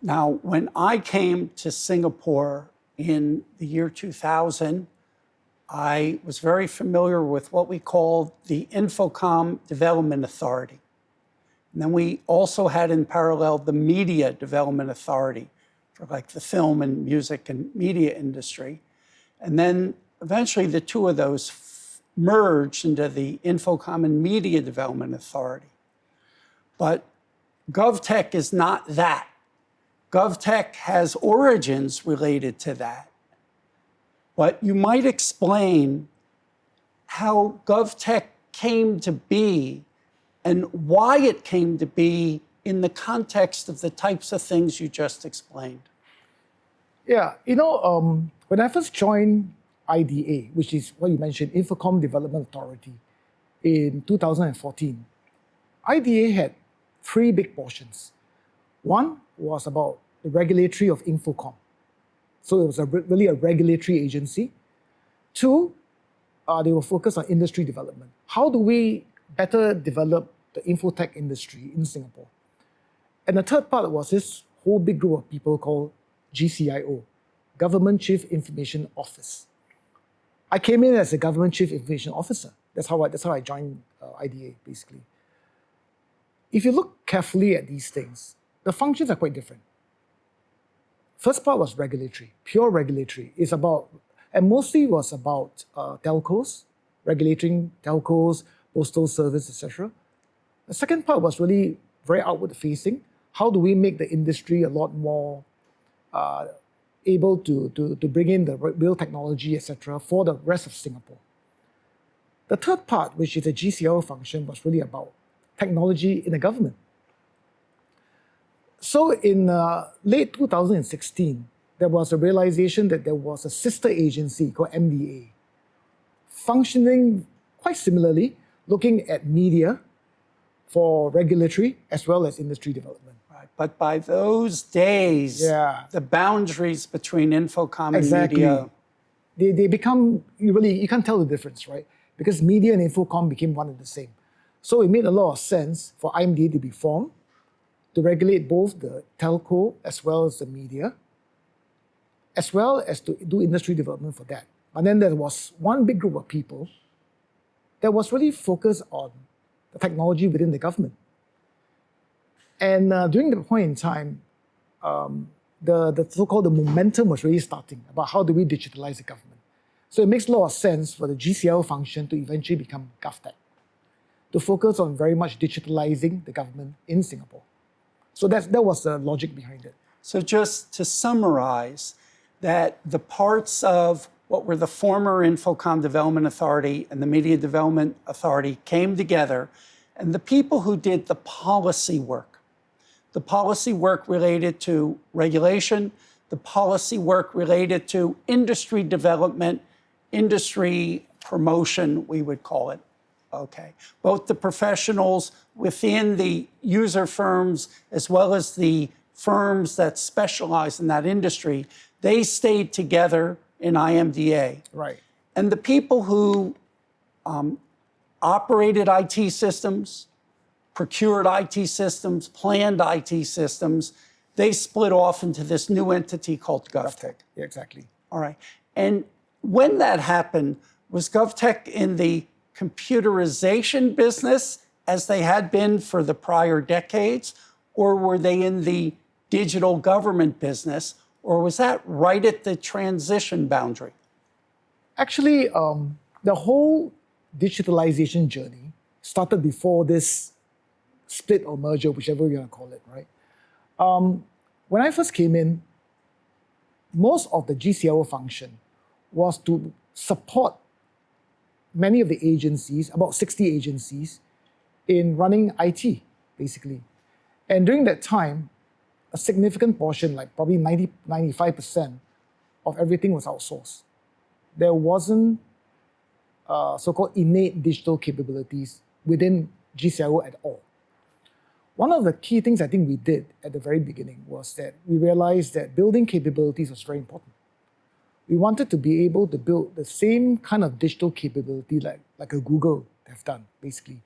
Now, when I came to Singapore in the year 2000, I was very familiar with what we called the Infocom Development Authority. And then we also had in parallel the Media Development Authority for like the film and music and media industry. And then eventually the two of those merged into the Infocom and Media Development Authority. But GovTech is not that. GovTech has origins related to that. But you might explain how GovTech came to be and why it came to be in the context of the types of things you just explained. Yeah, when I first joined IDA, which is what you mentioned, Infocom Development Authority, in 2014, IDA had three big portions. One was about the regulatory of Infocom. So it was really a regulatory agency. Two, they were focused on industry development. How do we better develop the infotech industry in Singapore? And the third part was this whole big group of people called GCIO, Government Chief Information Office. I came in as a Government Chief Information Officer. That's how I joined IDA, basically. If you look carefully at these things, the functions are quite different. First part was regulatory, pure regulatory. It's about, and mostly was about telcos, regulating telcos, postal service, etc. The second part was really very outward facing. How do we make the industry a lot more able to bring in the real technology, etc., for the rest of Singapore? The third part, which is the GCL function, was really about technology in the government. So in late 2016, there was a realization that there was a sister agency called MDA, functioning quite similarly, looking at media for regulatory as well as industry development. Right. But by those days, the boundaries between Infocom and media... They become, you can't tell the difference, right? Because media and Infocom became one and the same. So it made a lot of sense for IMDA to be formed, to regulate both the telco as well as the media, as well as to do industry development for that. But then there was one big group of people that was really focused on the technology within the government. And during the point in time, the so-called the momentum was really starting about how do we digitalize the government. So it makes a lot of sense for the GCL function to eventually become GovTech, to focus on very much digitalizing the government in Singapore. So that was the logic behind it. So just to summarize, that the parts of what were the former Infocom Development Authority and the Media Development Authority came together, and the people who did the policy work related to regulation, the policy work related to industry development, industry promotion, we would call it. Okay. Both the professionals within the user firms as well as the firms that specialize in that industry, they stayed together in IMDA. Right. And the people who operated IT systems, procured IT systems, planned IT systems, they split off into this new entity called GovTech. Yeah, exactly. All right. And when that happened, was GovTech in the computerization business as they had been for the prior decades, or were they in the digital government business, or was that right at the transition boundary? Actually, the whole digitalization journey started before this split or merger, whichever you're going to call it, right? When I first came in, most of the GCL function was to support many of the agencies, about 60 agencies, in running IT, basically. And during that time, a significant portion, like probably 95% of everything was outsourced. There wasn't so-called innate digital capabilities within GCIO at all. One of the key things I think we did at the very beginning was that we realized that building capabilities was very important. We wanted to be able to build the same kind of digital capability like a Google have done, basically,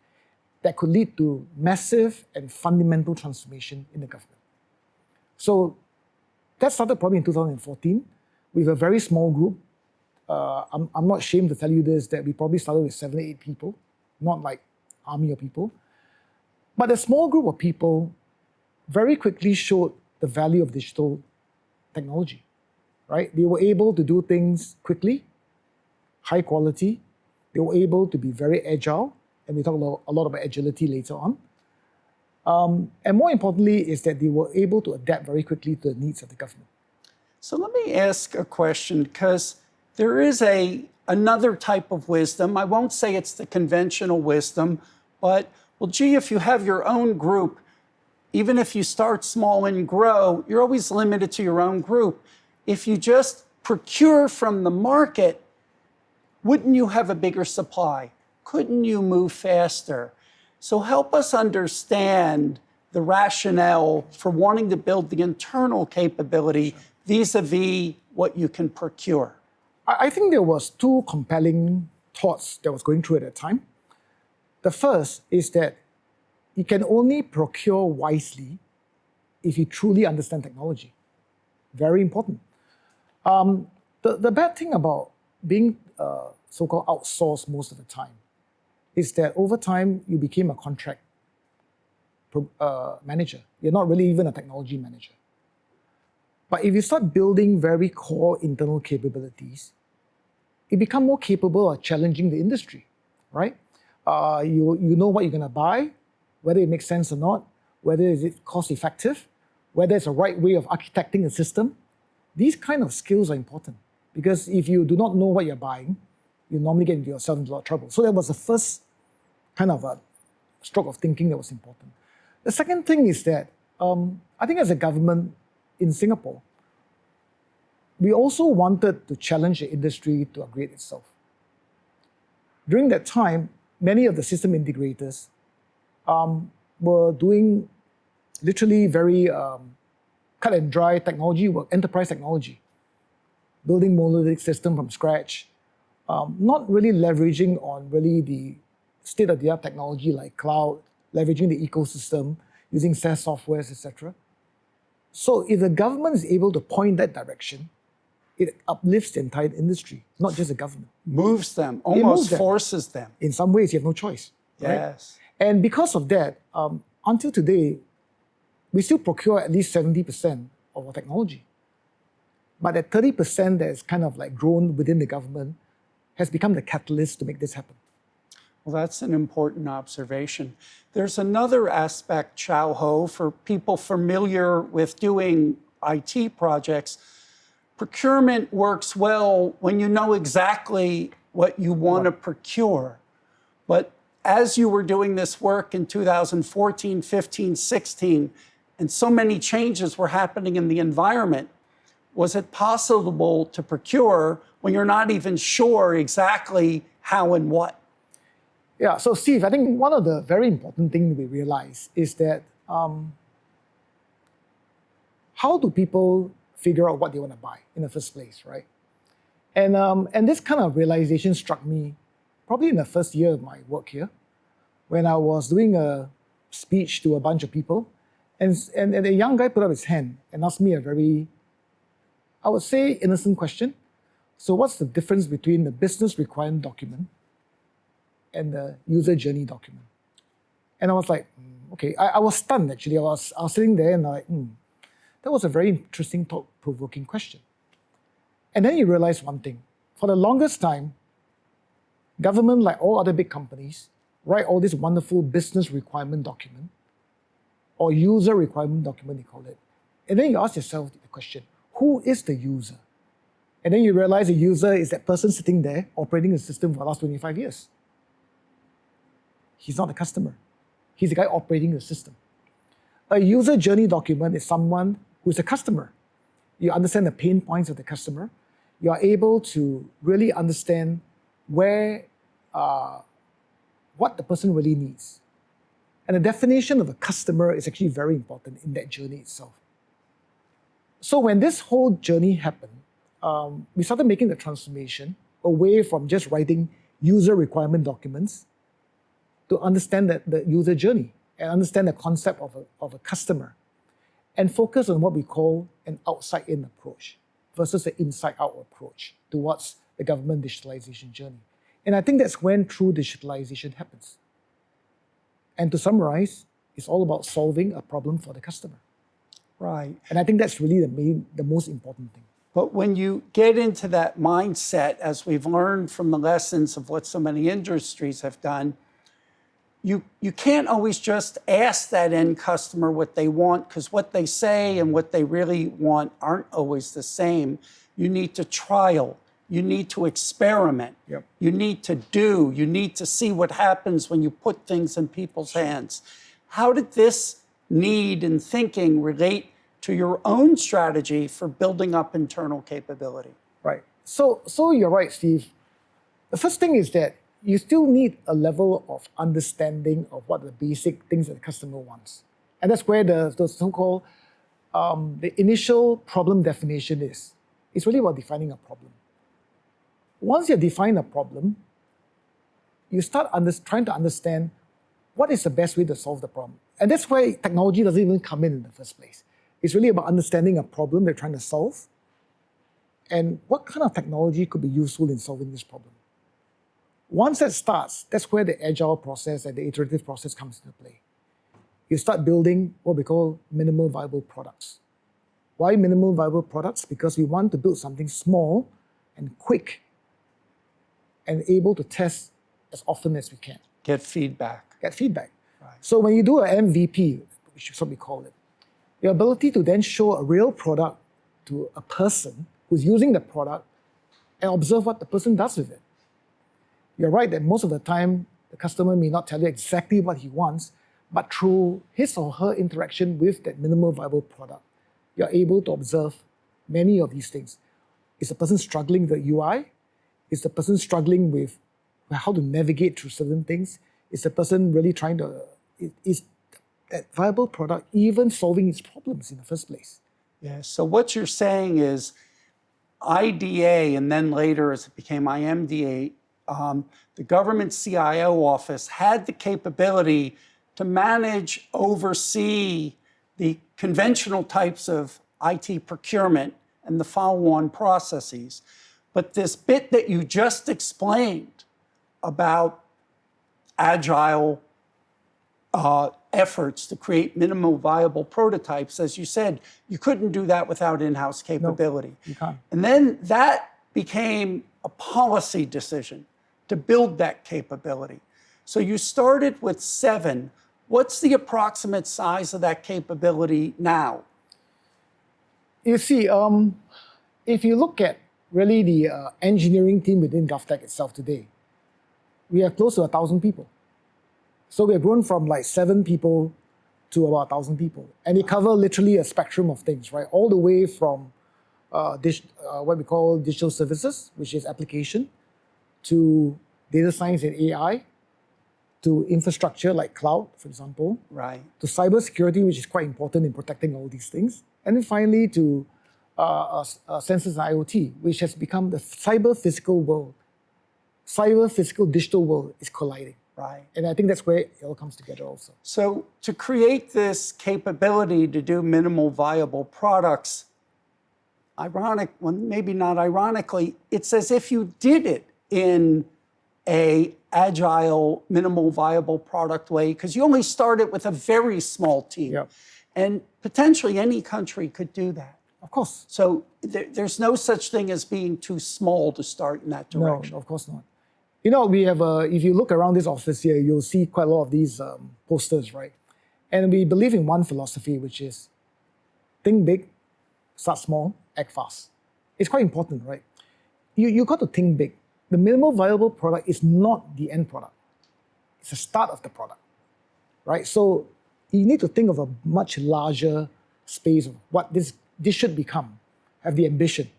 that could lead to massive and fundamental transformation in the government. So that started probably in 2014 with a very small group. I'm not ashamed to tell you this, that we probably started with 7 or 8 people, not like army of people. But a small group of people very quickly showed the value of digital technology, right? They were able to do things quickly, high quality. They were able to be very agile, and we talk a lot about agility later on. And more importantly is that they were able to adapt very quickly to the needs of the government. So let me ask a question, because there is another type of wisdom. I won't say it's the conventional wisdom, but, well, gee, if you have your own group, even if you start small and grow, you're always limited to your own group. If you just procure from the market, wouldn't you have a bigger supply? Couldn't you move faster? So help us understand the rationale for wanting to build the internal capability vis-a-vis what you can procure. I think there was 2 compelling thoughts that was going through at that time. The first is that you can only procure wisely if you truly understand technology. Very important. The bad thing about being so-called outsourced most of the time is that over time you became a contract manager. You're not really even a technology manager. But if you start building very core internal capabilities, you become more capable of challenging the industry, right? You know what you're going to buy, whether it makes sense or not, whether is it cost effective, whether it's a right way of architecting a system. These kind of skills are important, because if you do not know what you're buying, you normally get yourself into a lot of trouble. So that was the first kind of a stroke of thinking that was important. The second thing is that I think as a government in Singapore, we also wanted to challenge the industry to upgrade itself. During that time, many of the system integrators were doing literally very cut and dry technology work, enterprise technology, building monolithic system from scratch, not really leveraging on really the state-of-the-art technology like cloud, leveraging the ecosystem, using SaaS softwares, etc. So if the government is able to point that direction, it uplifts the entire industry, not just the government. Moves them, almost forces them. In some ways, you have no choice. Right? Yes. And because of that, until today, we still procure at least 70% of our technology. But that 30% that is kind of like grown within the government has become the catalyst to make this happen. Well, that's an important observation. There's another aspect, Cheow, for people familiar with doing IT projects. Procurement works well when you know exactly what you want to procure. But as you were doing this work in 2014, 15, 16, and so many changes were happening in the environment, was it possible to procure when you're not even sure exactly how and what? Yeah, so Steve, I think one of the very important things we realize is that how do people figure out what they want to buy in the first place, right? And this kind of realization struck me probably in the first year of my work here, when I was doing a speech to a bunch of people, and a young guy put up his hand and asked me a very, I would say, innocent question. So what's the difference between the business requirement document and the user journey document? And I was like, okay, I was stunned actually. I was sitting there and I'm like, that was a very interesting, thought-provoking question. And then you realize one thing. For the longest time, government, like all other big companies, write all this wonderful business requirement document, or user requirement document, they call it. And then you ask yourself the question, who is the user? And then you realize the user is that person sitting there operating the system for the last 25 years. He's not the customer. He's the guy operating the system. A user journey document is someone who's a customer. You understand the pain points of the customer. You are able to really understand where, what the person really needs. And the definition of a customer is actually very important in that journey itself. So when this whole journey happened, we started making the transformation away from just writing user requirement documents to understand the user journey and understand the concept of a customer and focus on what we call an outside-in approach versus an inside-out approach towards the government digitalization journey. And I think that's when true digitalization happens. And to summarize, it's all about solving a problem for the customer. Right. And I think that's really the most important thing. But when you get into that mindset, as we've learned from the lessons of what so many industries have done, you can't always just ask that end customer what they want, because what they say and what they really want aren't always the same. You need to trial. You need to experiment. Yep. You need to do. You need to see what happens when you put things in people's hands. How did this need and thinking relate to your own strategy for building up internal capability? Right. So you're right, Steve. The first thing is that you still need a level of understanding of what the basic things that the customer wants. And that's where the so-called the initial problem definition is. It's really about defining a problem. Once you define a problem, you start trying to understand what is the best way to solve the problem. And that's why technology doesn't even come in the first place. It's really about understanding a problem they're trying to solve and what kind of technology could be useful in solving this problem. Once that starts, that's where the agile process and the iterative process comes into play. You start building what we call minimal viable products. Why minimal viable products? Because we want to build something small and quick and able to test as often as we can. Get feedback. Get feedback. Right. So when you do an MVP, which is what we call it, your ability to then show a real product to a person who's using the product and observe what the person does with it. You're right that most of the time, the customer may not tell you exactly what he wants, but through his or her interaction with that minimal viable product, you're able to observe many of these things. Is the person struggling with the UI? Is the person struggling with how to navigate through certain things? Is the person really trying to, is that viable product even solving its problems in the first place? Yeah, so what you're saying is IDA, and then later as it became IMDA, the government CIO office had the capability to manage, oversee the conventional types of IT procurement and the follow-on processes. But this bit that you just explained about agile efforts to create minimal viable prototypes, as you said, you couldn't do that without in-house capability. No, you can't. And then that became a policy decision to build that capability. So you started with 7. What's the approximate size of that capability now? You see, if you look at really the engineering team within GovTech itself today, we have close to 1,000 people. So we have grown from like 7 people to about 1,000 people. And they cover literally a spectrum of things, right? All the way from what we call digital services, which is application, to data science and AI, to infrastructure like cloud, for example, Right. to cybersecurity, which is quite important in protecting all these things, and then finally to sensors and IoT, which has become the cyber-physical world. Cyber-physical digital world is colliding. Right. And I think that's where it all comes together also. So to create this capability to do minimal viable products, maybe not ironically, it's as if you did it in a agile, minimal viable product way, because you only started with a very small team. Yep. And potentially any country could do that. Of course. So there's no such thing as being too small to start in that direction. No, of course not. You know, we have, if you look around this office here, you'll see quite a lot of these posters, right? And we believe in one philosophy, which is think big, start small, act fast. It's quite important, right? You got to think big. The minimal viable product is not the end product. It's the start of the product, right? So you need to think of a much larger space of what this should become, have the ambition.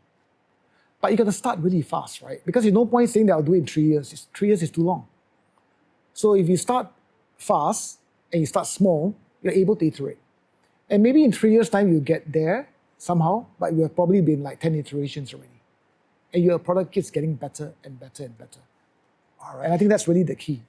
But you got to start really fast, right? Because there's no point saying that I'll do it in 3 years. 3 years is too long. So if you start fast and you start small, you're able to iterate. And maybe in 3 years' time, you get there somehow, but you have probably been like 10 iterations already. And your product keeps getting better and better and better. All right. And I think that's really the key.